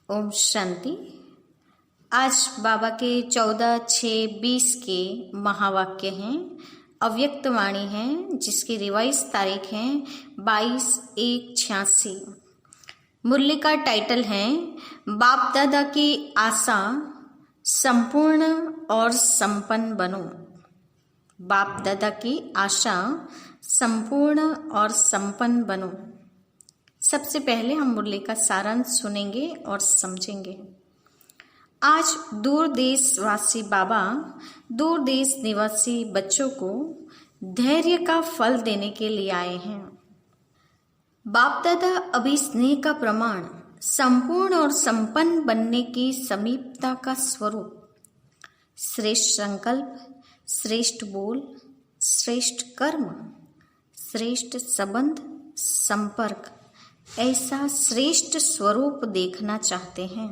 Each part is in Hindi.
ओम शांति। आज बाबा के 14/6/20 के महावाक्य हैं, अव्यक्त वाणी हैं, जिसकी रिवाइज तारीख है 22/1/86। मुरली का टाइटल है बाप दादा की आशा संपूर्ण और संपन्न बनो। बाप दादा की आशा संपूर्ण और संपन्न बनो। सबसे पहले हम मुरली का सारांश सुनेंगे और समझेंगे। आज दूर देशवासी बाबा दूर देश निवासी बच्चों को धैर्य का फल देने के लिए आए हैं। बाप दादा अभी स्नेह का प्रमाण, संपूर्ण और संपन्न बनने की समीपता का स्वरूप, श्रेष्ठ संकल्प, श्रेष्ठ बोल, श्रेष्ठ कर्म, श्रेष्ठ संबंध, संपर्क, ऐसा श्रेष्ठ स्वरूप देखना चाहते हैं।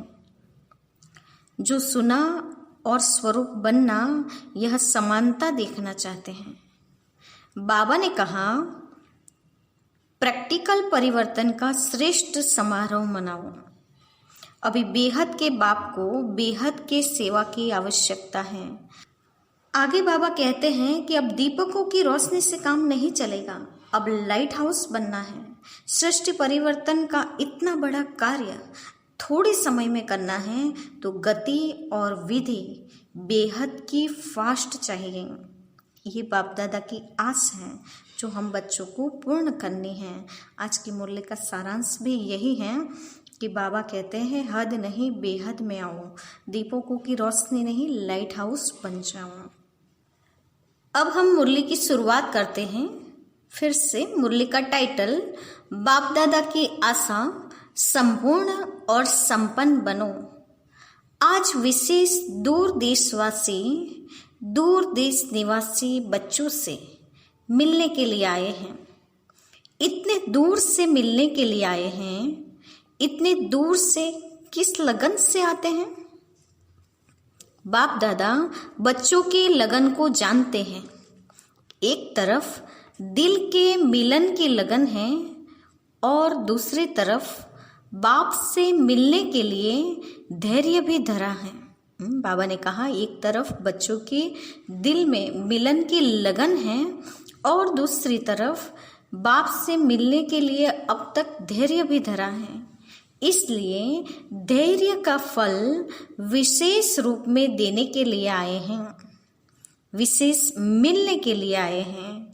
जो सुना और स्वरूप बनना, यह समानता देखना चाहते हैं। बाबा ने कहा, प्रैक्टिकल परिवर्तन का श्रेष्ठ समारोह मनाओ। अभी बेहद के बाप को बेहद के सेवा की आवश्यकता है। आगे बाबा कहते हैं कि अब दीपकों की रोशनी से काम नहीं चलेगा, अब लाइट हाउस बनना है। सृष्टि परिवर्तन का इतना बड़ा कार्य थोड़े समय में करना है तो गति और विधि बेहद की फास्ट चाहिए। ये बाप दादा की आस है जो हम बच्चों को पूर्ण करनी है। आज की मुरली का सारांश भी यही है कि बाबा कहते हैं हद नहीं बेहद में आओ, दीपकों की रोशनी नहीं लाइट हाउस बन जाओ। अब हम मुरली की शुरुआत करते हैं। फिर से मुरली का टाइटल बाप दादा की आशा संपूर्ण और संपन्न बनो। आज विशेष दूर देशवासी, दूर देश निवासी बच्चों से मिलने के लिए आए हैं। इतने दूर से मिलने के लिए आए हैं। इतने दूर से किस लगन से आते हैं? बाप दादा बच्चों के लगन को जानते हैं। एक तरफ दिल के मिलन की लगन है और दूसरी तरफ बाप से मिलने के लिए धैर्य भी धरा है। बाबा ने कहा, एक तरफ बच्चों के दिल में मिलन की लगन है और दूसरी तरफ बाप से मिलने के लिए अब तक धैर्य भी धरा है। इसलिए धैर्य का फल विशेष रूप में देने के लिए आए हैं, विशेष मिलने के लिए आए हैं।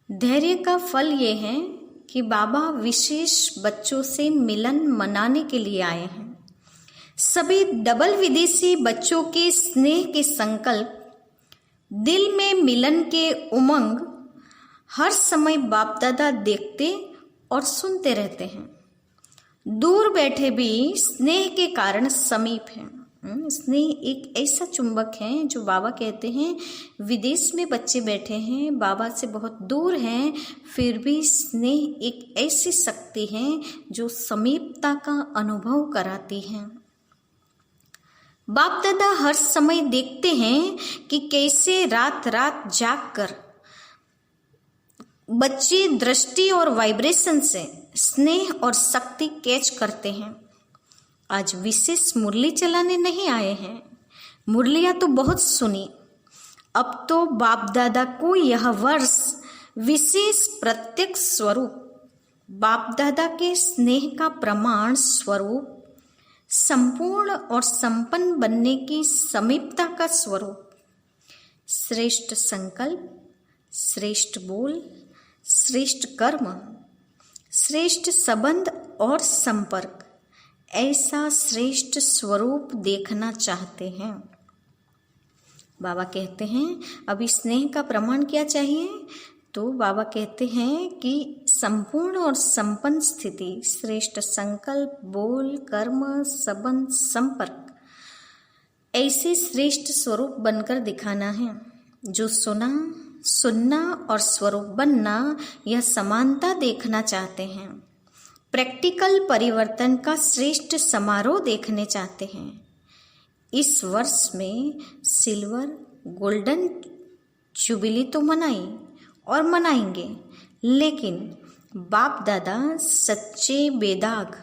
धैर्य का फल ये है कि बाबा विशेष बच्चों से मिलन मनाने के लिए आए हैं। सभी डबल विदेशी बच्चों के स्नेह के संकल्प, दिल में मिलन के उमंग हर समय बाप दादा देखते और सुनते रहते हैं। दूर बैठे भी स्नेह के कारण समीप हैं। स्नेह एक ऐसा चुंबक है जो बाबा कहते हैं विदेश में बच्चे बैठे हैं, बाबा से बहुत दूर हैं, फिर भी स्नेह एक ऐसी शक्ति है जो समीपता का अनुभव कराती है। बाप दादा हर समय देखते हैं कि कैसे रात रात जागकर बच्चे दृष्टि और वाइब्रेशन से स्नेह और शक्ति कैच करते हैं। आज विशेष मुरली चलाने नहीं आए हैं। मुरलियाँ तो बहुत सुनी, अब तो बाप दादा को यह वर्ष विशेष प्रत्यक्ष स्वरूप, बाप दादा के स्नेह का प्रमाण स्वरूप, संपूर्ण और संपन्न बनने की समीपता का स्वरूप, श्रेष्ठ संकल्प, श्रेष्ठ बोल, श्रेष्ठ कर्म, श्रेष्ठ संबंध और संपर्क, ऐसा श्रेष्ठ स्वरूप देखना चाहते हैं। बाबा कहते हैं अभी स्नेह का प्रमाण क्या चाहिए? तो बाबा कहते हैं कि संपूर्ण और संपन्न स्थिति, श्रेष्ठ संकल्प, बोल, कर्म, संबंध, संपर्क, ऐसे श्रेष्ठ स्वरूप बनकर दिखाना है। जो सुनना और स्वरूप बनना, यह समानता देखना चाहते हैं। प्रैक्टिकल परिवर्तन का श्रेष्ठ समारोह देखने चाहते हैं। इस वर्ष में सिल्वर गोल्डन जुबिली तो मनाई और मनाएंगे, लेकिन बाप दादा सच्चे बेदाग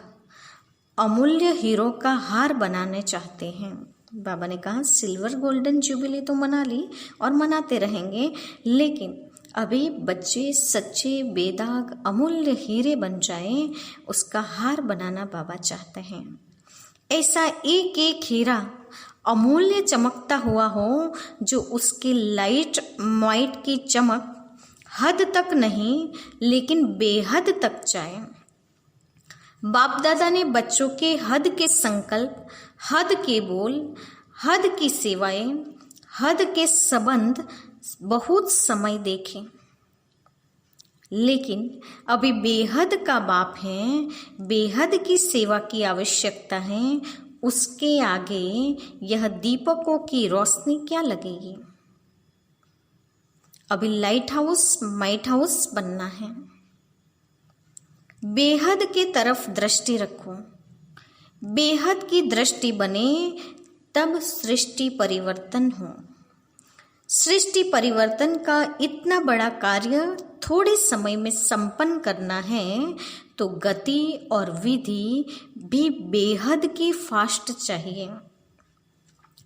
अमूल्य हीरो का हार बनाने चाहते हैं। बाबा ने कहा सिल्वर गोल्डन जुबिली तो मना ली और मनाते रहेंगे, लेकिन अभी बच्चे सच्चे बेदाग अमूल्य हीरे बन जाएं, उसका हार बनाना बाबा चाहते हैं। ऐसा एक एक हीरा अमूल्य चमकता हुआ हो, जो उसकी लाइट वाइट की चमक हद तक नहीं लेकिन बेहद तक जाए। बाप दादा ने बच्चों के हद के संकल्प, हद के बोल, हद की सेवाएं, हद के संबंध बहुत समय देखे, लेकिन अभी बेहद का बाप है, बेहद की सेवा की आवश्यकता है। उसके आगे यह दीपकों की रोशनी क्या लगेगी। अभी लाइट हाउस माइट हाउस बनना है। बेहद के तरफ दृष्टि रखो। बेहद की दृष्टि बने तब सृष्टि परिवर्तन हो। सृष्टि परिवर्तन का इतना बड़ा कार्य थोड़े समय में संपन्न करना है, तो गति और विधि भी बेहद की फास्ट चाहिए।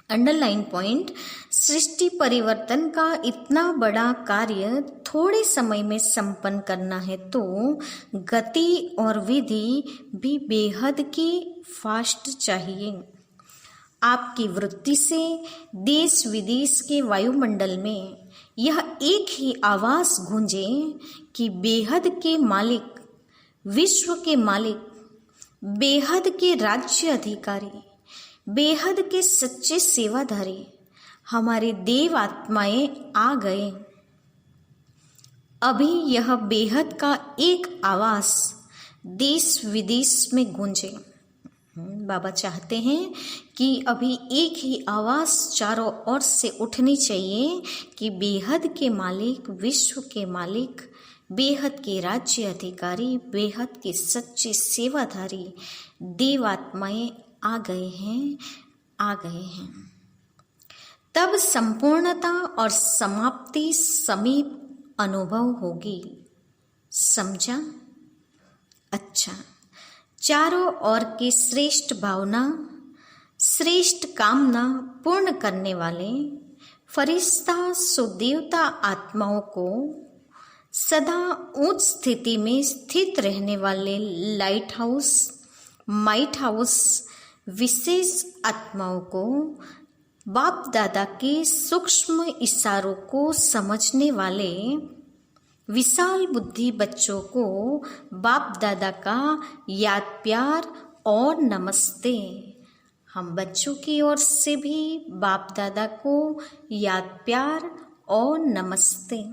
अंडरलाइन पॉइंट, सृष्टि परिवर्तन का इतना बड़ा कार्य थोड़े समय में संपन्न करना है, तो गति और विधि भी बेहद की फास्ट चाहिए। आपकी वृत्ति से देश विदेश के वायुमंडल में यह एक ही आवाज गूंजे कि बेहद के मालिक, विश्व के मालिक, बेहद के राज्य अधिकारी, बेहद के सच्चे सेवाधारी हमारे देव आत्माएं आ गए। अभी यह बेहद का एक आवाज देश विदेश में गूंजे। बाबा चाहते हैं कि अभी एक ही आवाज चारों ओर से उठनी चाहिए कि बेहद के मालिक, विश्व के मालिक, बेहद के राज्य अधिकारी, बेहद के सच्चे सेवाधारी देव आत्माएं आ गए हैं, आ गए हैं। तब संपूर्णता और समाप्ति समीप अनुभव होगी। समझा? अच्छा, चारों ओर की श्रेष्ठ भावना, श्रेष्ठ कामना पूर्ण करने वाले फरिश्ता सुदेवता आत्माओं को सदा उच्च स्थिति में स्थित रहने वाले लाइट हाउस, माइट हाउस विशेष आत्माओं को बाप दादा के सूक्ष्म इशारों को समझने वाले विशाल बुद्धि बच्चों को बाप दादा का याद प्यार और नमस्ते। हम बच्चों की ओर से भी बाप दादा को याद प्यार और नमस्ते।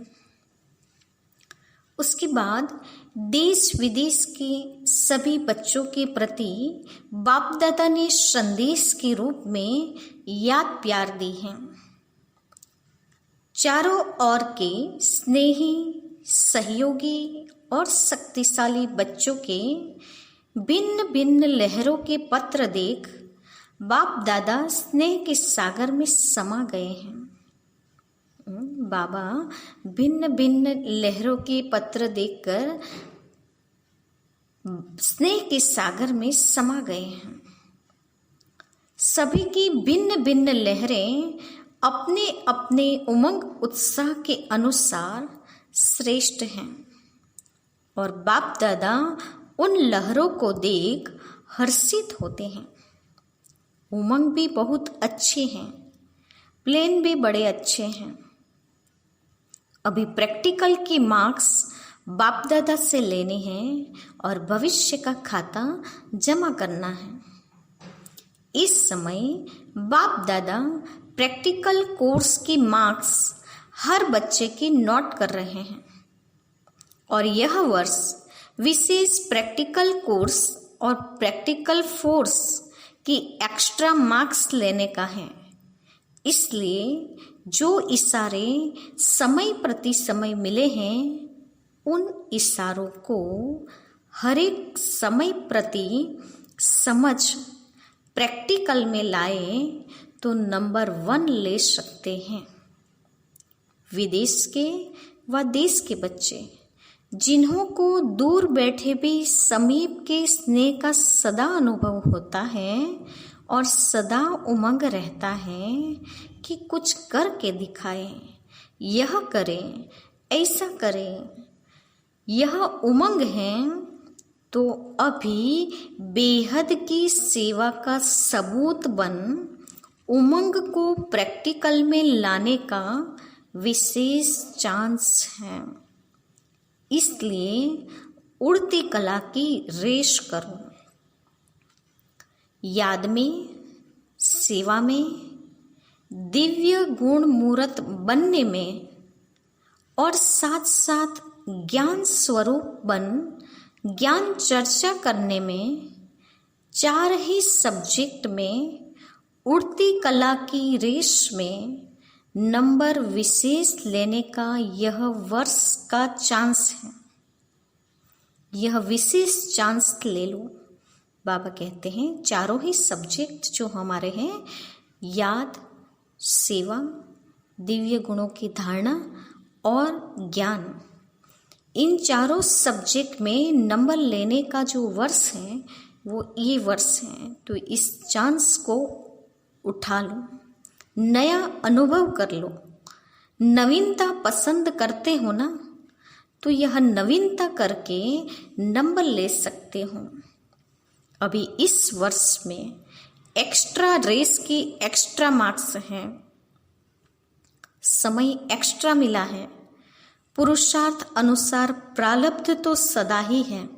उसके बाद देश विदेश के सभी बच्चों के प्रति बाप दादा ने संदेश के रूप में याद प्यार दी है। चारों ओर के स्नेही, सहयोगी और शक्तिशाली बच्चों के भिन्न भिन्न लहरों के पत्र देख बाप दादा स्नेह के सागर में समा गए हैं। बाबा भिन्न भिन्न लहरों के पत्र देखकर स्नेह के सागर में समा गए हैं। सभी की भिन्न भिन्न लहरें अपने अपने उमंग उत्साह के अनुसार श्रेष्ठ हैं और बाप दादा उन लहरों को देख हर्षित होते हैं। उमंग भी बहुत अच्छे हैं, प्लेन भी बड़े अच्छे हैं। अभी प्रैक्टिकल के मार्क्स बाप दादा से लेने हैं और भविष्य का खाता जमा करना है। इस समय बाप दादा प्रैक्टिकल कोर्स की मार्क्स हर बच्चे की नोट कर रहे हैं और यह वर्ष विशेष प्रैक्टिकल कोर्स और प्रैक्टिकल फोर्स की एक्स्ट्रा मार्क्स लेने का है। इसलिए जो इशारे समय प्रति समय मिले हैं, उन इशारों को हर एक समय प्रति समझ प्रैक्टिकल में लाए तो नंबर 1 ले सकते हैं। विदेश के व देश के बच्चे जिन्हों को दूर बैठे भी समीप के स्नेह का सदा अनुभव होता है और सदा उमंग रहता है कि कुछ करके दिखाएं, यह करें, ऐसा करें, यह उमंग है, तो अभी बेहद की सेवा का सबूत बन उमंग को प्रैक्टिकल में लाने का विशेष चांस है। इसलिए उड़ती कला की रेश करो। याद में, सेवा में, दिव्य गुण मूर्त बनने में और साथ साथ ज्ञान स्वरूप बन ज्ञान चर्चा करने में, 4 ही सब्जेक्ट में उड़ती कला की रेस में नंबर विशेष लेने का यह वर्ष का चांस है। यह विशेष चांस ले लो। बाबा कहते हैं 4 ही सब्जेक्ट जो हमारे हैं, याद, सेवा, दिव्य गुणों की धारणा और ज्ञान, इन 4 सब्जेक्ट में नंबर लेने का जो वर्ष है वो ये वर्ष है। तो इस चांस को उठा लो, नया अनुभव कर लो। नवीनता पसंद करते हो ना, तो यह नवीनता करके नंबर ले सकते हो। अभी इस वर्ष में एक्स्ट्रा रेस की एक्स्ट्रा मार्क्स हैं, समय एक्स्ट्रा मिला है, पुरुषार्थ अनुसार प्रारब्ध तो सदा ही है,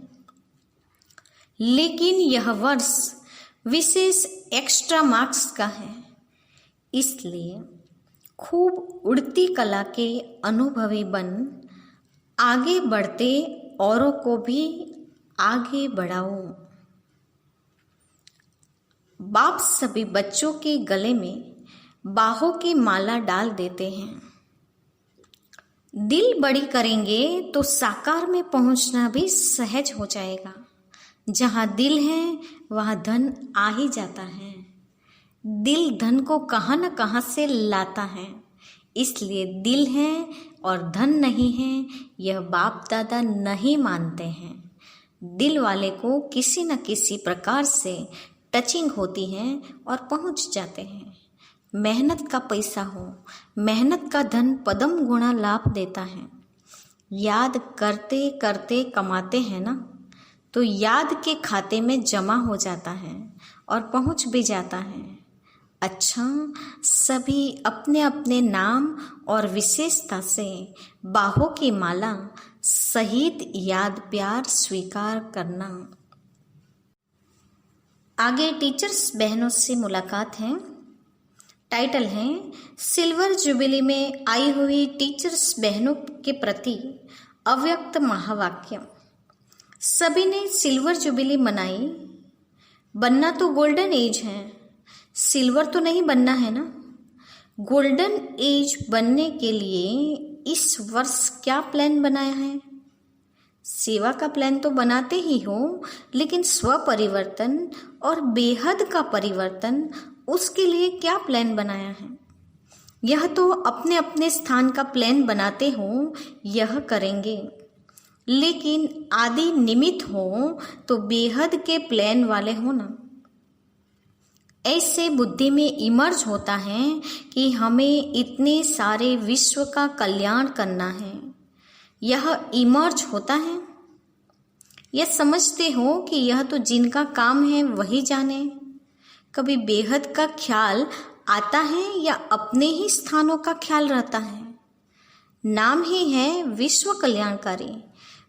लेकिन यह वर्ष विशेष एक्स्ट्रा मार्क्स का है। इसलिए खूब उड़ती कला के अनुभवी बन आगे बढ़ते औरों को भी आगे बढ़ाओ। बाप सभी बच्चों के गले में बाहों की माला डाल देते हैं। दिल बड़ी करेंगे तो साकार में पहुंचना भी सहज हो जाएगा। जहाँ दिल है वहाँ धन आ ही जाता है। दिल धन को कहाँ न कहाँ से लाता है। इसलिए दिल है और धन नहीं है, यह बाप दादा नहीं मानते हैं। दिल वाले को किसी न किसी प्रकार से टचिंग होती है और पहुंच जाते हैं। मेहनत का पैसा हो, मेहनत का धन पदम गुणा लाभ देता है। याद करते करते कमाते हैं ना, तो याद के खाते में जमा हो जाता है और पहुंच भी जाता है। अच्छा, सभी अपने अपने नाम और विशेषता से बाहों की माला सहित याद प्यार स्वीकार करना। आगे टीचर्स बहनों से मुलाकात है। टाइटल है सिल्वर जुबिली में आई हुई टीचर्स बहनों के प्रति अव्यक्त महावाक्य। सभी ने सिल्वर जुबिली मनाई। बनना तो गोल्डन एज है, सिल्वर तो नहीं बनना है ना। गोल्डन एज बनने के लिए इस वर्ष क्या प्लान बनाया है? सेवा का प्लान तो बनाते ही हो, लेकिन स्व परिवर्तन और बेहद का परिवर्तन, उसके लिए क्या प्लान बनाया है? यह तो अपने अपने स्थान का प्लान बनाते हो, यह करेंगे, लेकिन आदि निमित्त हो तो बेहद के प्लान वाले हो ना। ऐसे बुद्धि में इमर्ज होता है कि हमें इतने सारे विश्व का कल्याण करना है। यह इमर्ज होता है। यह समझते हो कि यह तो जिनका काम है वही जाने। कभी बेहद का ख्याल आता है या अपने ही स्थानों का ख्याल रहता है? नाम ही है विश्व कल्याणकारी,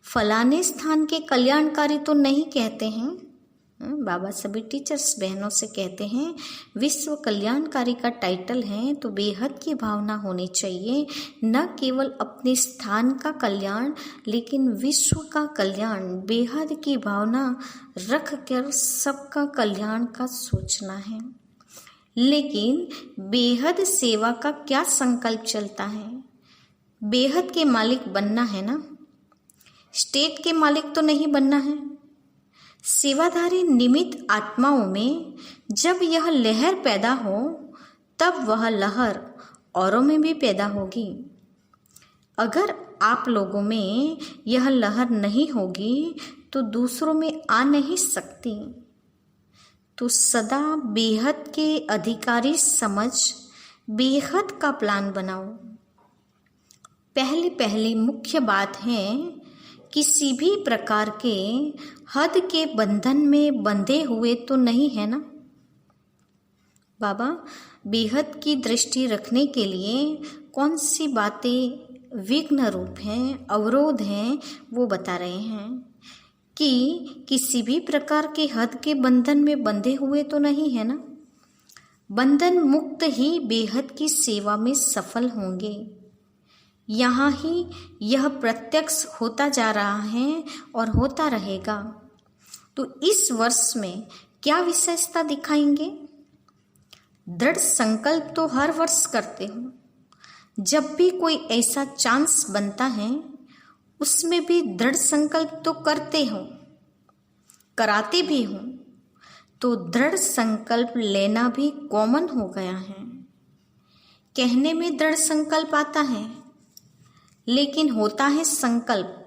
फलाने स्थान के कल्याणकारी तो नहीं कहते हैं। बाबा सभी टीचर्स बहनों से कहते हैं विश्व कल्याणकारी का टाइटल है तो बेहद की भावना होनी चाहिए। न केवल अपने स्थान का कल्याण, लेकिन विश्व का कल्याण, बेहद की भावना रख कर सबका कल्याण का सोचना है। लेकिन बेहद सेवा का क्या संकल्प चलता है? बेहद के मालिक बनना है ना, स्टेट के मालिक तो नहीं बनना है। सेवाधारी निमित्त आत्माओं में जब यह लहर पैदा हो, तब वह लहर औरों में भी पैदा होगी। अगर आप लोगों में यह लहर नहीं होगी तो दूसरों में आ नहीं सकती। तो सदा बेहद के अधिकारी समझ बेहद का प्लान बनाओ। पहली मुख्य बात है, किसी भी प्रकार के हद के बंधन में बंधे हुए तो नहीं है ना। बाबा बेहद की दृष्टि रखने के लिए कौन सी बातें विघ्न रूप हैं, अवरोध हैं, वो बता रहे हैं कि किसी भी प्रकार के हद के बंधन में बंधे हुए तो नहीं है ना। बंधन मुक्त ही बेहद की सेवा में सफल होंगे। यहाँ ही यह प्रत्यक्ष होता जा रहा है और होता रहेगा। तो इस वर्ष में क्या विशेषता दिखाएंगे? दृढ़ संकल्प तो हर वर्ष करते हो, जब भी कोई ऐसा चांस बनता है उसमें भी दृढ़ संकल्प तो करते हो, कराते भी हो। तो दृढ़ संकल्प लेना भी कॉमन हो गया है। कहने में दृढ़ संकल्प आता है, लेकिन होता है संकल्प।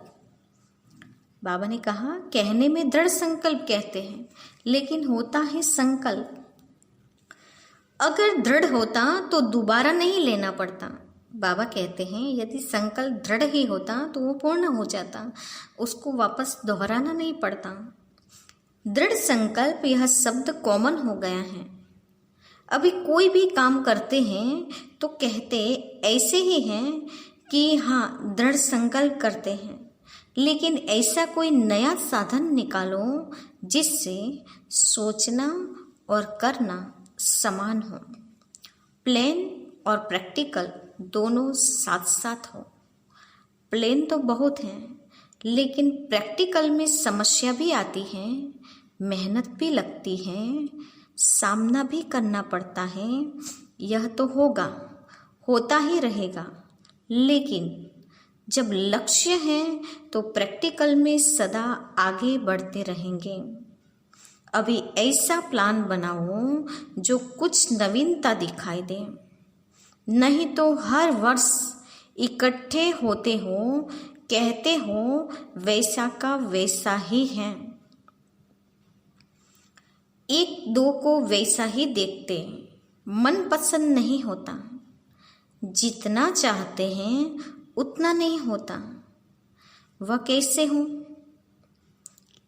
बाबा ने कहा कहने में दृढ़ संकल्प कहते हैं, लेकिन होता है संकल्प। अगर दृढ़ होता तो दोबारा नहीं लेना पड़ता। बाबा कहते हैं यदि संकल्प दृढ़ ही होता तो वो पूर्ण हो जाता, उसको वापस दोहराना नहीं पड़ता। दृढ़ संकल्प यह शब्द कॉमन हो गया है। अभी कोई भी काम करते हैं तो कहते ऐसे ही हैं कि हाँ दृढ़ संकल्प करते हैं, लेकिन ऐसा कोई नया साधन निकालो जिससे सोचना और करना समान हो, प्लेन और प्रैक्टिकल दोनों साथ साथ हो। प्लेन तो बहुत हैं, लेकिन प्रैक्टिकल में समस्या भी आती है, मेहनत भी लगती है, सामना भी करना पड़ता है। यह तो होगा, होता ही रहेगा, लेकिन जब लक्ष्य है तो प्रैक्टिकल में सदा आगे बढ़ते रहेंगे। अभी ऐसा प्लान बनाओ जो कुछ नवीनता दिखाई दे, नहीं तो हर वर्ष इकट्ठे होते हो, कहते हो वैसा का वैसा ही है, एक दो को वैसा ही देखते, मन पसंद नहीं होता, जितना चाहते हैं उतना नहीं होता। वह कैसे हो?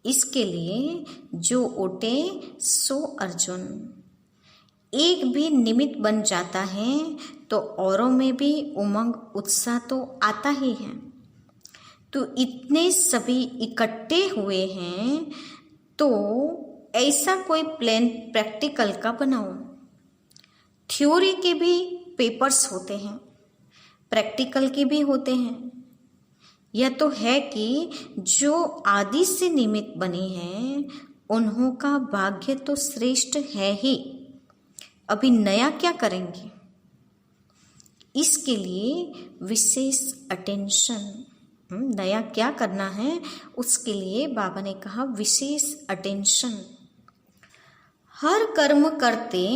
इसके लिए जो उठे सो अर्जुन। एक भी निमित्त बन जाता है तो औरों में भी उमंग उत्साह तो आता ही है। तो इतने सभी इकट्ठे हुए हैं तो ऐसा कोई प्लान प्रैक्टिकल का बनाओ। थ्योरी के भी पेपर्स होते हैं, प्रैक्टिकल के भी होते हैं। यह तो है कि जो आदि से निमित्त बनी है उन्हों का भाग्य तो श्रेष्ठ है ही। अभी नया क्या करेंगे? इसके लिए विशेष अटेंशन, नया क्या करना है उसके लिए बाबा ने कहा विशेष अटेंशन। हर कर्म करते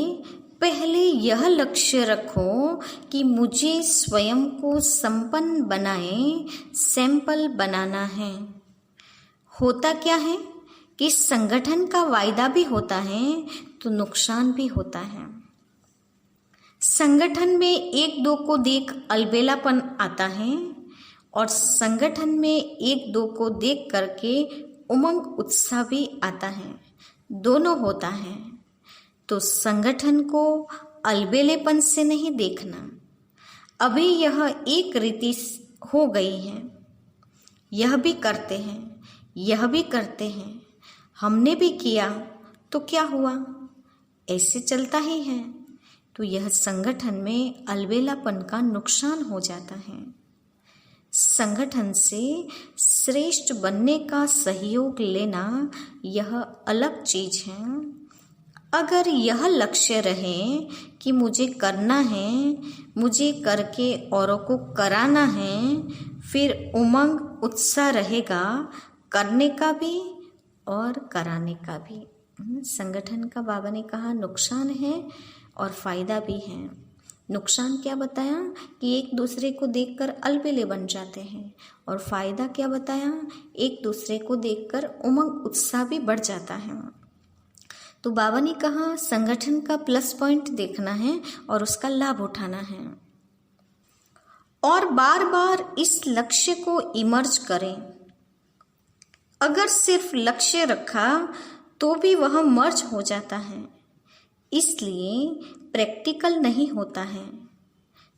पहले यह लक्ष्य रखो कि मुझे स्वयं को संपन्न बनाए, सैंपल बनाना है। होता क्या है कि संगठन का वायदा भी होता है तो नुकसान भी होता है। संगठन में एक दो को देख अलबेलापन आता है और संगठन में एक दो को देख करके उमंग उत्साह भी आता है, दोनों होता है। तो संगठन को अलबेलेपन से नहीं देखना। अभी यह एक रीति हो गई है, यह भी करते हैं, यह भी करते हैं, हमने भी किया तो क्या हुआ, ऐसे चलता ही है। तो यह संगठन में अलबेलापन का नुकसान हो जाता है। संगठन से श्रेष्ठ बनने का सहयोग लेना यह अलग चीज है। अगर यह लक्ष्य रहे कि मुझे करना है, मुझे करके औरों को कराना है, फिर उमंग उत्साह रहेगा करने का भी और कराने का भी। संगठन का बाबा ने कहा नुकसान है और फायदा भी है। नुकसान क्या बताया कि एक दूसरे को देखकर अलबेले बन जाते हैं, और फायदा क्या बताया, एक दूसरे को देखकर उमंग उत्साह भी बढ़ जाता है। तो बाबा ने कहा संगठन का प्लस पॉइंट देखना है और उसका लाभ उठाना है, और बार बार इस लक्ष्य को इमर्ज करें। अगर सिर्फ लक्ष्य रखा तो भी वह मर्ज हो जाता है, इसलिए प्रैक्टिकल नहीं होता है।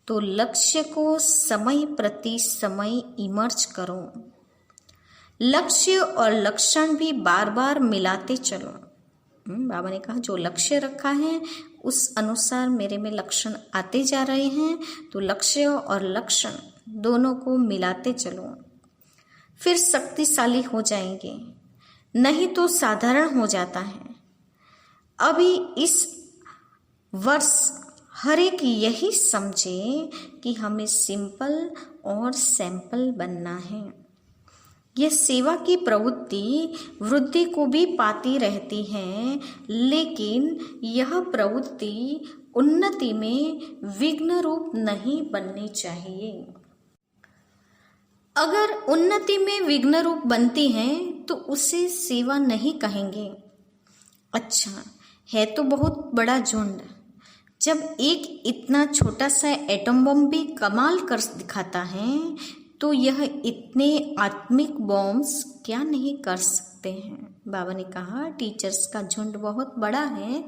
तो लक्ष्य को समय प्रति समय इमर्ज करो, लक्ष्य और लक्षण भी बार बार मिलाते चलो। बाबा ने कहा जो लक्ष्य रखा है उस अनुसार मेरे में लक्षण आते जा रहे हैं, तो लक्ष्य और लक्षण दोनों को मिलाते चलो, फिर शक्तिशाली हो जाएंगे, नहीं तो साधारण हो जाता है। अभी इस वर्ष हर एक यही समझे कि हमें सिंपल और सैंपल बनना है। यह सेवा की प्रवृत्ति वृद्धि को भी पाती रहती है, लेकिन यह प्रवृत्ति उन्नति में विघ्न रूप नहीं बननी चाहिए। अगर उन्नति में विघ्न रूप बनती है तो उसे सेवा नहीं कहेंगे। अच्छा है तो बहुत बड़ा झुंड, जब एक इतना छोटा सा एटम बम भी कमाल कर दिखाता है तो यह इतने आत्मिक बॉम्ब्स क्या नहीं कर सकते हैं। बाबा ने कहा टीचर्स का झुंड बहुत बड़ा है,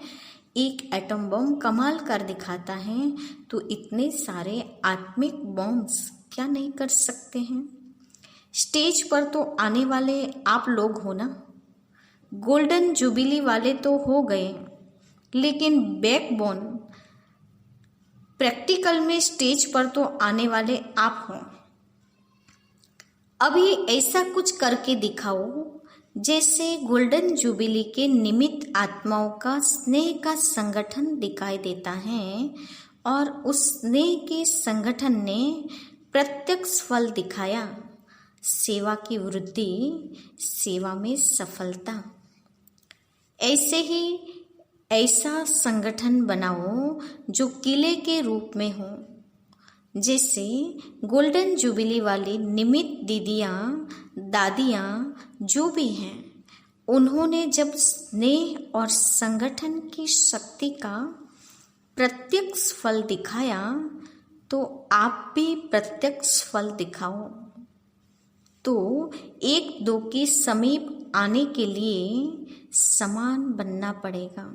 एक एटम बम कमाल कर दिखाता है तो इतने सारे आत्मिक बॉम्ब्स क्या नहीं कर सकते हैं। स्टेज पर तो आने वाले आप लोग हो ना, गोल्डन जुबिली वाले तो हो गए, लेकिन बैकबोन प्रैक्टिकल में स्टेज पर तो आने वाले आप हो। अभी ऐसा कुछ करके दिखाओ जैसे गोल्डन जुबिली के निमित्त आत्माओं का स्नेह का संगठन दिखाई देता है, और उस स्नेह के संगठन ने प्रत्यक्ष फल दिखाया, सेवा की वृद्धि, सेवा में सफलता। ऐसे ही ऐसा संगठन बनाओ जो किले के रूप में हो, जैसे गोल्डन जुबिली वाली निमित्त दीदियाँ दादियाँ जो भी हैं, उन्होंने जब स्नेह और संगठन की शक्ति का प्रत्यक्ष फल दिखाया तो आप भी प्रत्यक्ष फल दिखाओ। तो एक दो के समीप आने के लिए समान बनना पड़ेगा।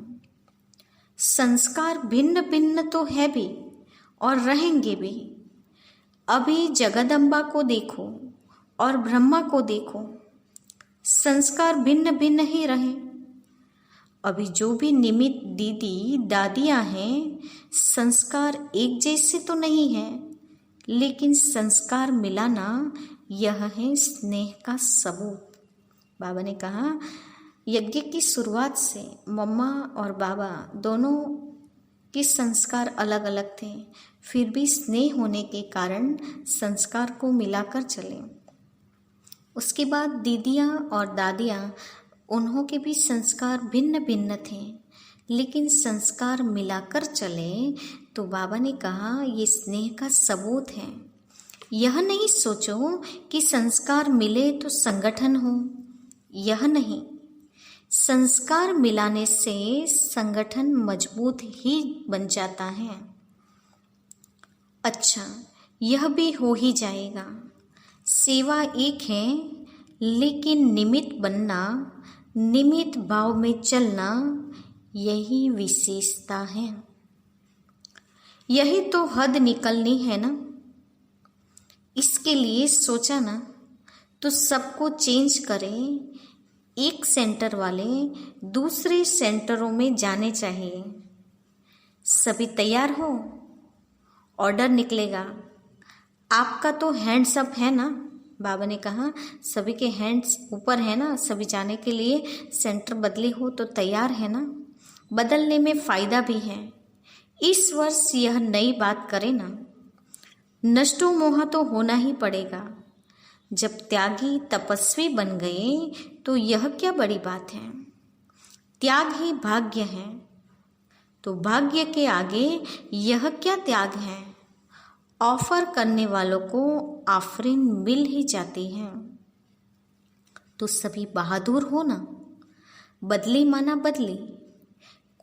संस्कार भिन्न भिन्न तो है भी और रहेंगे भी। अभी जगदम्बा को देखो और ब्रह्मा को देखो, संस्कार भिन्न भिन्न ही रहे। अभी जो भी निमित्त दीदी दादियाँ हैं, संस्कार एक जैसे तो नहीं है, लेकिन संस्कार मिलाना यह है स्नेह का सबूत। बाबा ने कहा यज्ञ की शुरुआत से मम्मा और बाबा दोनों के संस्कार अलग अलग थे, फिर भी स्नेह होने के कारण संस्कार को मिलाकर चले। उसके बाद दीदियाँ और दादियाँ, उन्हों के भी संस्कार भिन्न भिन्न थे, लेकिन संस्कार मिलाकर चले। तो बाबा ने कहा ये स्नेह का सबूत है। यह नहीं सोचो कि संस्कार मिले तो संगठन हो, यह नहीं। संस्कार मिलाने से संगठन मजबूत ही बन जाता है। अच्छा यह भी हो ही जाएगा। सेवा एक है, लेकिन निमित्त बनना, निमित्त भाव में चलना, यही विशेषता है। यही तो हद निकलनी है ना। इसके लिए सोचा ना तो सबको चेंज करें। एक सेंटर वाले दूसरे सेंटरों में जाने चाहिए। सभी तैयार हो, ऑर्डर निकलेगा। आपका तो हैंड्स अप है ना। बाबा ने कहा सभी के हैंड्स ऊपर है ना, सभी जाने के लिए सेंटर बदले हो तो तैयार है ना। बदलने में फ़ायदा भी है। इस वर्ष यह नई बात करें ना। नष्टो मोह तो होना ही पड़ेगा। जब त्यागी तपस्वी बन गए तो यह क्या बड़ी बात है। त्याग ही भाग्य है। तो भाग्य के आगे यह क्या त्याग है। ऑफर करने वालों को आफरीन मिल ही जाती है। तो सभी बहादुर हो ना, बदली माना बदली,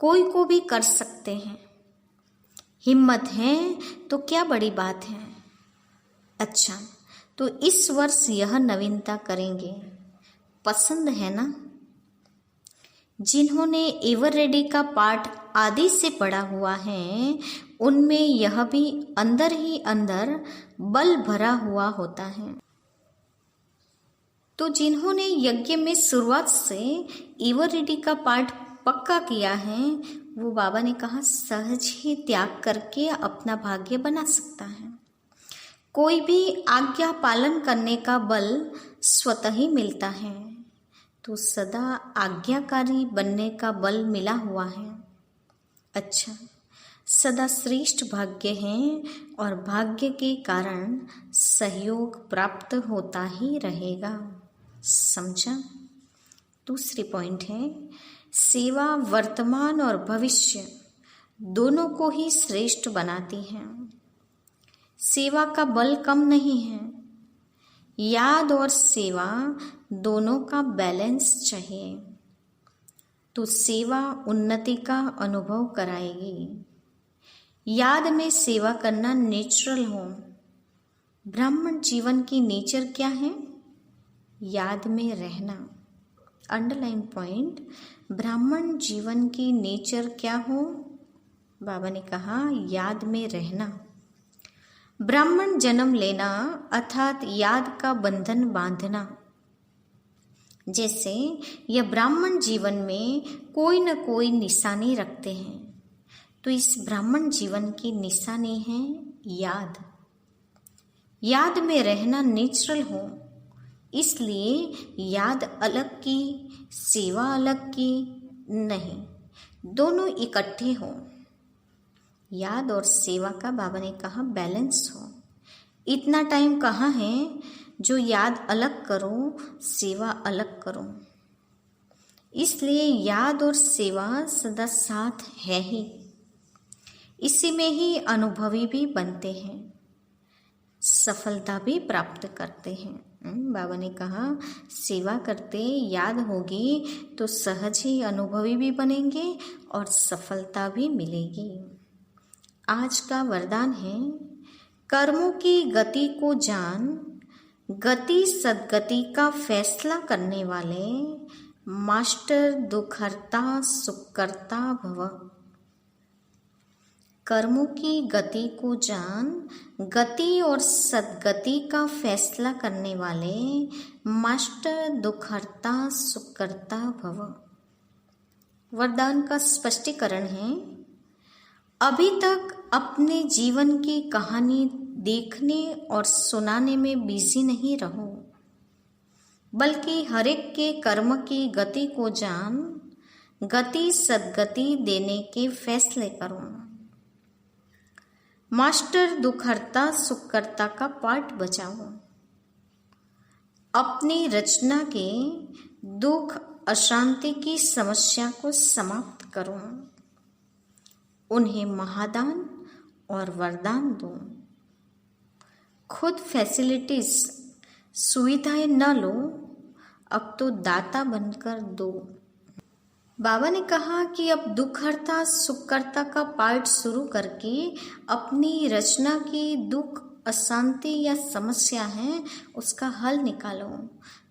कोई को भी कर सकते हैं। हिम्मत है तो क्या बड़ी बात है। अच्छा, तो इस वर्ष यह नवीनता करेंगे, पसंद है ना। जिन्होंने एवर रेडी का पाठ आदि से पढ़ा हुआ है, उनमें यह भी अंदर ही अंदर बल भरा हुआ होता है। तो जिन्होंने यज्ञ में शुरुआत से एवर रेडी का पाठ पक्का किया है, वो बाबा ने कहा सहज ही त्याग करके अपना भाग्य बना सकता है। कोई भी आज्ञा पालन करने का बल स्वतः ही मिलता है। तो सदा आज्ञाकारी बनने का बल मिला हुआ है। अच्छा, सदा श्रेष्ठ भाग्य है और भाग्य के कारण सहयोग प्राप्त होता ही रहेगा। समझा। दूसरी पॉइंट है, सेवा वर्तमान और भविष्य दोनों को ही श्रेष्ठ बनाती है। सेवा का बल कम नहीं है। याद और सेवा दोनों का बैलेंस चाहिए। तो सेवा उन्नति का अनुभव कराएगी। याद में सेवा करना नेचुरल हो। ब्राह्मण जीवन की नेचर क्या है? याद में रहना। अंडरलाइन पॉइंट, ब्राह्मण जीवन की नेचर क्या हो? बाबा ने कहा याद में रहना। ब्राह्मण जन्म लेना अर्थात याद का बंधन बांधना। जैसे यह ब्राह्मण जीवन में कोई न कोई निशानी रखते हैं, तो इस ब्राह्मण जीवन की निशानी है याद। याद में रहना नेचुरल हो, इसलिए याद अलग की, सेवा अलग की नहीं, दोनों इकट्ठे हो। याद और सेवा का बाबा ने कहा बैलेंस हो। इतना टाइम कहाँ है जो याद अलग करो, सेवा अलग करो। इसलिए याद और सेवा सदा साथ है ही। इसी में ही अनुभवी भी बनते हैं, सफलता भी प्राप्त करते हैं। बाबा ने कहा सेवा करते याद होगी तो सहज ही अनुभवी भी बनेंगे और सफलता भी मिलेगी। आज का वरदान है, कर्मों की गति को जान, गति सद्गति का फैसला करने वाले मास्टर दुखहर्ता सुखकर्ता भव। कर्मों की गति को जान, गति और सद्गति का फैसला करने वाले मास्टर दुखहर्ता सुखकर्ता भव। वरदान का स्पष्टीकरण है, अभी तक अपने जीवन की कहानी देखने और सुनाने में बिजी नहीं रहो, बल्कि हर एक के कर्म की गति को जान, गति सद्गति देने के फैसले करो। मास्टर दुखहर्ता सुखकर्ता का पाठ बचाओ। अपनी रचना के दुख अशांति की समस्या को समाप्त करो। उन्हें महादान और वरदान दो। खुद फैसिलिटीज सुविधाएं न लो, अब तो दाता बनकर दो। बाबा ने कहा कि अब दुखहर्ता सुखकर्ता का पाठ शुरू करके अपनी रचना की दुख अशांति या समस्या है उसका हल निकालो।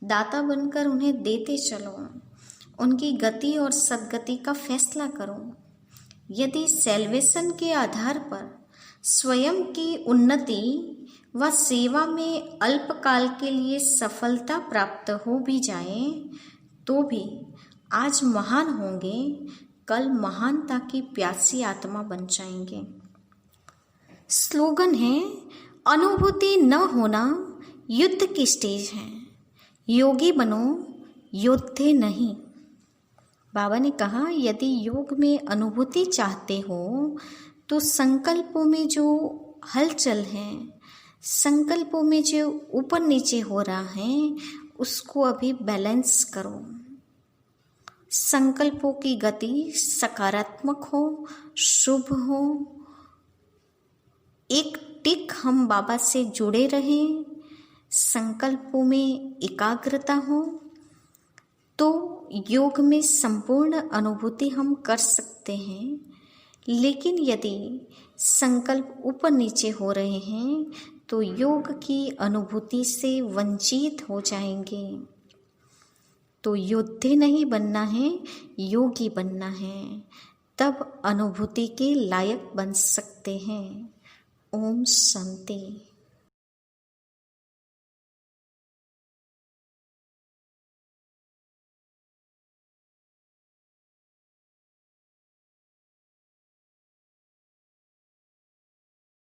दाता बनकर उन्हें देते चलो। उनकी गति और सद्गति का फैसला करो। यदि सेल्वेशन के आधार पर स्वयं की उन्नति व सेवा में अल्पकाल के लिए सफलता प्राप्त हो भी जाए तो भी आज महान होंगे, कल महानता की प्यासी आत्मा बन जाएंगे। स्लोगन है, अनुभूति न होना युद्ध की स्टेज है, योगी बनो योद्धे नहीं। बाबा ने कहा यदि योग में अनुभूति चाहते हो तो संकल्पों में जो हलचल है, संकल्पों में जो ऊपर नीचे हो रहा है, उसको अभी बैलेंस करो। संकल्पों की गति सकारात्मक हो, शुभ हो। एक टिक हम बाबा से जुड़े रहें, संकल्पों में एकाग्रता हो, तो योग में संपूर्ण अनुभूति हम कर सकते हैं। लेकिन यदि संकल्प ऊपर नीचे हो रहे हैं तो योग की अनुभूति से वंचित हो जाएंगे। तो योद्धे नहीं बनना है, योगी बनना है, तब अनुभूति के लायक बन सकते हैं। ओम शांति।